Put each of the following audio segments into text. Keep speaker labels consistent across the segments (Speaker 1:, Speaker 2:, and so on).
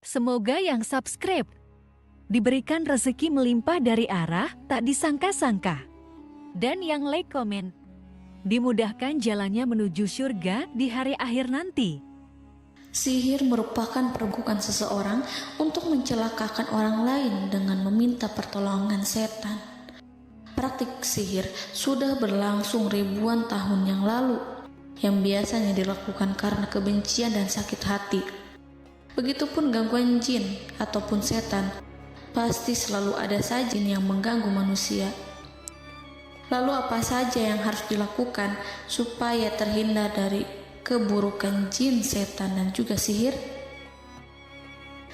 Speaker 1: Semoga yang subscribe diberikan rezeki melimpah dari arah tak disangka-sangka. Dan yang like komen, dimudahkan jalannya menuju surga di hari akhir nanti.
Speaker 2: Sihir merupakan perbuatan seseorang untuk mencelakakan orang lain dengan meminta pertolongan setan. Praktik sihir sudah berlangsung ribuan tahun yang lalu, yang biasanya dilakukan karena kebencian dan sakit hati. Begitupun gangguan jin ataupun setan, pasti selalu ada saja jin yang mengganggu manusia. Lalu apa saja yang harus dilakukan supaya terhindar dari keburukan jin, setan, dan juga sihir?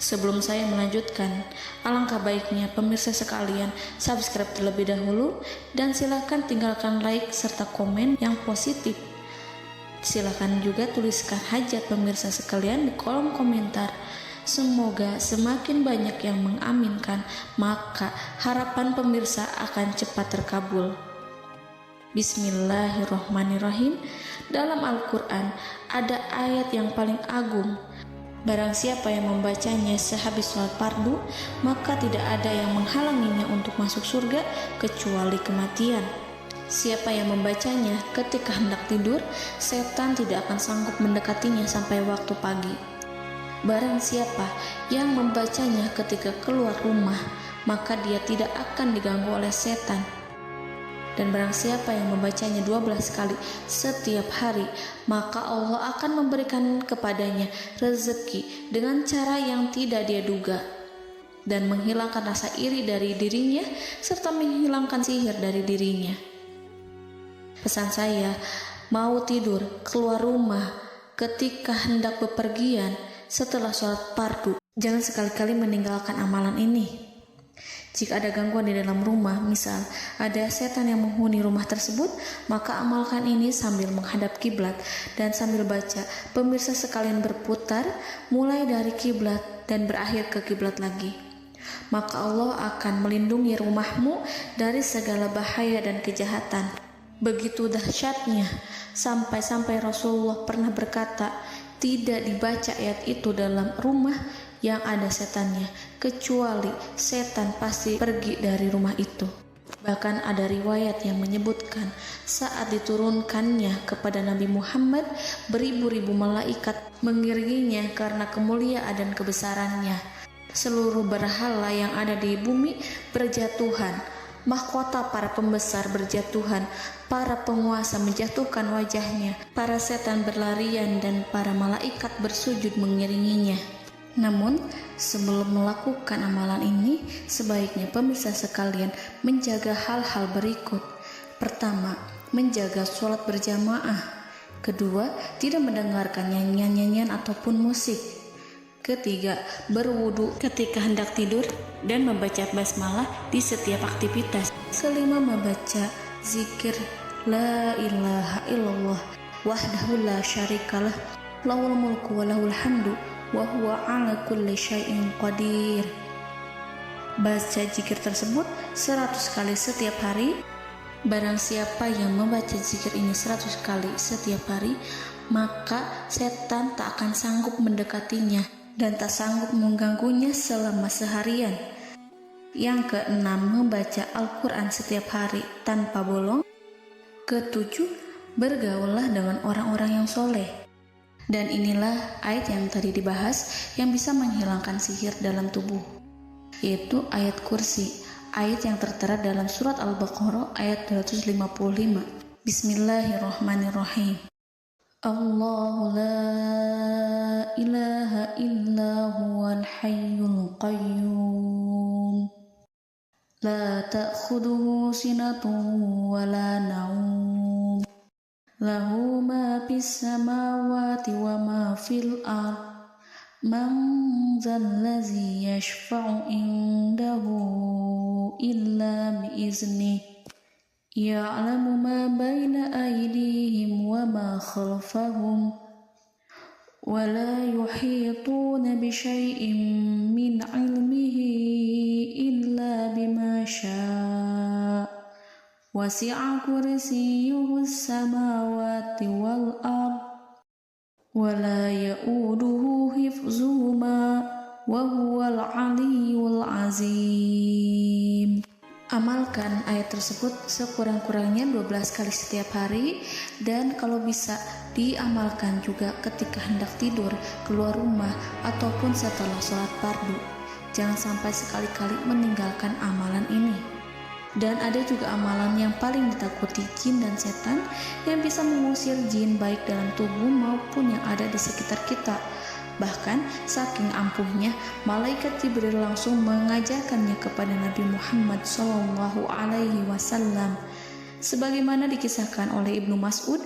Speaker 2: Sebelum saya melanjutkan, alangkah baiknya pemirsa sekalian subscribe terlebih dahulu dan silakan tinggalkan like serta komen yang positif. Silakan juga tuliskan hajat pemirsa sekalian di kolom komentar. Semoga semakin banyak yang mengaminkan, maka harapan pemirsa akan cepat terkabul. Bismillahirrohmanirrohim. Dalam Al-Quran ada ayat yang paling agung. Barang siapa yang membacanya sehabis sholat fardu, maka tidak ada yang menghalanginya untuk masuk surga kecuali kematian. Siapa yang membacanya ketika hendak tidur, setan tidak akan sanggup mendekatinya sampai waktu pagi. Barang siapa yang membacanya ketika keluar rumah, maka dia tidak akan diganggu oleh setan. Dan barang siapa yang membacanya 12 kali setiap hari, maka Allah akan memberikan kepadanya rezeki dengan cara yang tidak dia duga, dan menghilangkan rasa iri dari dirinya, serta menghilangkan sihir dari dirinya. Pesan saya, mau tidur, keluar rumah, ketika hendak bepergian, setelah sholat fardu, jangan sekali-kali meninggalkan amalan ini. Jika ada gangguan di dalam rumah, misal ada setan yang menghuni rumah tersebut, maka amalkan ini sambil menghadap kiblat dan sambil baca. Pemirsa sekalian berputar mulai dari kiblat dan berakhir ke kiblat lagi. Maka Allah akan melindungi rumahmu dari segala bahaya dan kejahatan. Begitu dahsyatnya, sampai-sampai Rasulullah pernah berkata, tidak dibaca ayat itu dalam rumah yang ada setannya, kecuali setan pasti pergi dari rumah itu. Bahkan ada riwayat yang menyebutkan saat diturunkannya kepada Nabi Muhammad, beribu-ribu malaikat mengiringinya karena kemuliaan dan kebesarannya. Seluruh berhala yang ada di bumi berjatuhan, mahkota para pembesar berjatuhan, para penguasa menjatuhkan wajahnya, para setan berlarian, dan para malaikat bersujud mengiringinya. Namun, sebelum melakukan amalan ini, sebaiknya pemirsa sekalian menjaga hal-hal berikut. Pertama, menjaga sholat berjamaah. Kedua, tidak mendengarkan nyanyian-nyanyian ataupun musik. Ketiga, berwudu ketika hendak tidur dan membaca basmalah di setiap aktivitas. Kelima, membaca zikir la ilaha illallah wahdahu la syarikalah lahul mulku wa lahul hamdu wa huwa ala kulli syai'in qadir. Baca zikir tersebut 100 kali setiap hari. Barang siapa yang membaca zikir ini 100 kali setiap hari, maka setan tak akan sanggup mendekatinya dan tak sanggup mengganggunya selama seharian. Yang keenam, membaca Al-Quran setiap hari tanpa bolong. Ketujuh, bergaullah dengan orang-orang yang soleh. Dan inilah ayat yang tadi dibahas yang bisa menghilangkan sihir dalam tubuh, yaitu ayat kursi, ayat yang tertera dalam surat Al-Baqarah ayat 255. Bismillahirrahmanirrahim. Allahu la ilaha illa huwal hayyul qayyum la ta'khuduhu sinatun wa la naum lahu ma fis samawati wa ma fil ard man zallazi yashfa'u indahu illa biiznih ya'lamu ma baina aydihim wa ma khalfahum wa la yuhituna bi syai'in min 'ilmihi illa bima syaa' wasi'a kursiyyuhu as-samawati wal ard wa la ya'uduhu hifzuhuma wa huwal aliyyul azim. Amalkan ayat tersebut sekurang-kurangnya 12 kali setiap hari, dan kalau bisa diamalkan juga ketika hendak tidur, keluar rumah, ataupun setelah sholat fardu. Jangan sampai sekali-kali meninggalkan amalan ini. Dan ada juga amalan yang paling ditakuti jin dan setan, yang bisa mengusir jin baik dalam tubuh maupun yang ada di sekitar kita. Bahkan saking ampuhnya, malaikat Jibril langsung mengajarkannya kepada Nabi Muhammad SAW. Sebagaimana dikisahkan oleh Ibnu Mas'ud,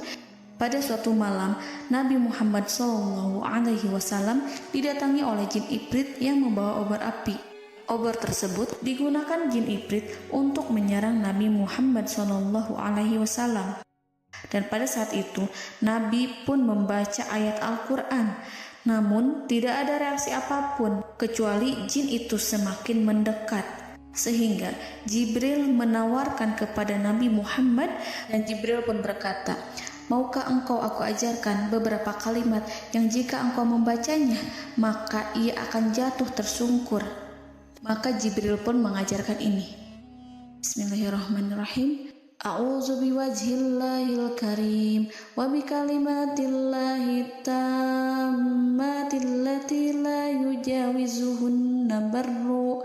Speaker 2: pada suatu malam Nabi Muhammad SAW didatangi oleh jin Ifrit yang membawa obor api. Obor tersebut digunakan jin Ifrit untuk menyerang Nabi Muhammad SAW. Dan pada saat itu Nabi pun membaca ayat Al-Quran. Namun tidak ada reaksi apapun kecuali jin itu semakin mendekat, sehingga Jibril menawarkan kepada Nabi Muhammad, dan Jibril pun berkata, "Maukah engkau aku ajarkan beberapa kalimat yang jika engkau membacanya maka ia akan jatuh tersungkur?" Maka Jibril pun mengajarkan ini. Bismillahirrahmanirrahim. A'udzu biwajhillahil karim wa bikalimatillahi tammatil lati la yujawizuhunna barru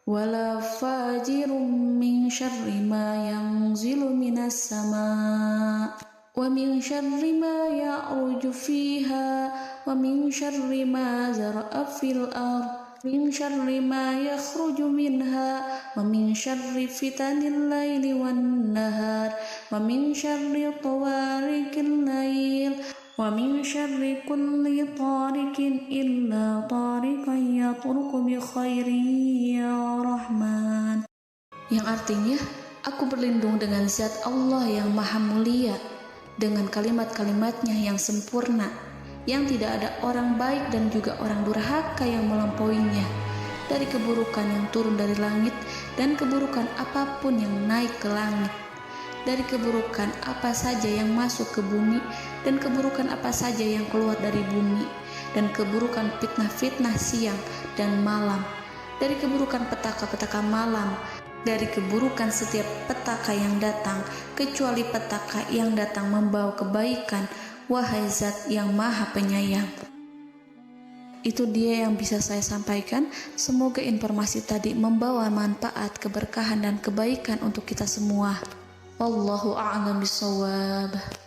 Speaker 2: wala fajirum min syarri ma yanzilu minas sama' wa min syarri ma ya'ruju fiha wa min syarri ma zara'a fil ardh min syarri ma yakhruju minha wa min syarri fitanil laili wan nahar wa min syarri tawarikil lail wa min syarri kulli tarikin illa tarikan yatruku bi khairin ya Rahman. Yang artinya, aku berlindung dengan zat Allah yang maha mulia, dengan kalimat-kalimatnya yang sempurna, yang tidak ada orang baik dan juga orang durhaka yang melampauinya, dari keburukan yang turun dari langit dan keburukan apapun yang naik ke langit, dari keburukan apa saja yang masuk ke bumi dan keburukan apa saja yang keluar dari bumi, dan keburukan fitnah-fitnah siang dan malam, dari keburukan petaka-petaka malam, dari keburukan setiap petaka yang datang, kecuali petaka yang datang membawa kebaikan, wahai zat yang maha penyayang. Itu dia yang bisa saya sampaikan. Semoga informasi tadi membawa manfaat, keberkahan dan kebaikan untuk kita semua. Wallahu a'lam bishawab.